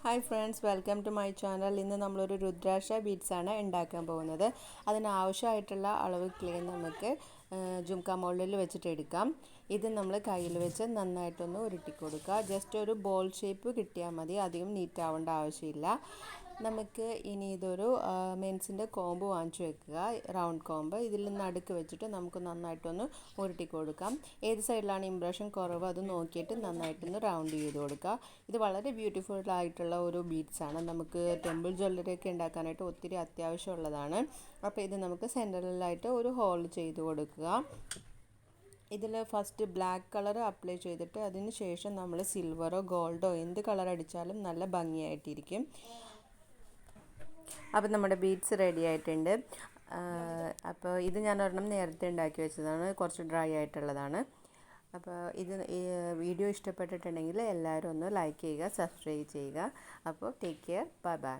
Hi friends, welcome to my channel. ഇന്ന് നമ്മളൊരു രുദ്രാക്ഷ ബീഡ്സാണ് ഉണ്ടാക്കാൻ പോകുന്നത്. അതിനാവശ്യമായിട്ടുള്ള അളവ് ക്ലേ നമുക്ക് ജുംക്ക മോൾഡിൽ വെച്ചിട്ട് എടുക്കാം. ഇത് നമ്മൾ കയ്യിൽ വെച്ച് നന്നായിട്ടൊന്ന് ഉരുട്ടി കൊടുക്കുക. ജസ്റ്റ് ഒരു ബോൾ ഷേപ്പ് കിട്ടിയാൽ മതി, അധികം നീറ്റ് ആവേണ്ട ആവശ്യമില്ല. നമുക്ക് ഇനി ഇതൊരു മെൻസിൻ്റെ കോമ്പ് വാങ്ങിച്ചു വെക്കുക, റൗണ്ട് കോമ്പ്. ഇതിൽ നടുക്ക് വെച്ചിട്ട് നമുക്ക് നന്നായിട്ടൊന്ന് ഉരുട്ടി കൊടുക്കാം. ഏത് സൈഡിലാണ് ഇംപ്രഷൻ കുറവ് അത് നോക്കിയിട്ട് നന്നായിട്ടൊന്ന് റൗണ്ട് ചെയ്ത് കൊടുക്കുക. ഇത് വളരെ ബ്യൂട്ടിഫുൾ ആയിട്ടുള്ള ഒരു ബീഡ്സാണ്. നമുക്ക് ടെമ്പിൾ ജ്വല്ലറി ഒക്കെ ഉണ്ടാക്കാനായിട്ട് ഒത്തിരി അത്യാവശ്യമുള്ളതാണ്. അപ്പോൾ ഇത് നമുക്ക് സെൻറ്ററിലായിട്ട് ഒരു ഹോൾ ചെയ്ത് കൊടുക്കുക. ഇതിൽ ഫസ്റ്റ് ബ്ലാക്ക് കളർ അപ്ലൈ ചെയ്തിട്ട് അതിന് ശേഷം നമ്മൾ സിൽവറോ ഗോൾഡോ എന്ത് കളർ അടിച്ചാലും നല്ല ഭംഗിയായിട്ടിരിക്കും. അപ്പോൾ നമ്മുടെ ബീഡ്സ് റെഡി ആയിട്ടുണ്ട്. അപ്പോൾ ഇത് ഞാൻ ഒരെണ്ണം നേരത്തെ ഉണ്ടാക്കി വെച്ചതാണ്, കുറച്ച് ഡ്രൈ ആയിട്ടുള്ളതാണ്. അപ്പോൾ ഇത് വീഡിയോ ഇഷ്ടപ്പെട്ടിട്ടുണ്ടെങ്കിൽ എല്ലാവരും ഒന്ന് ലൈക്ക് ചെയ്യുക, സബ്സ്ക്രൈബ് ചെയ്യുക. അപ്പോൾ ടേക്ക് കെയർ, ബൈ ബൈ.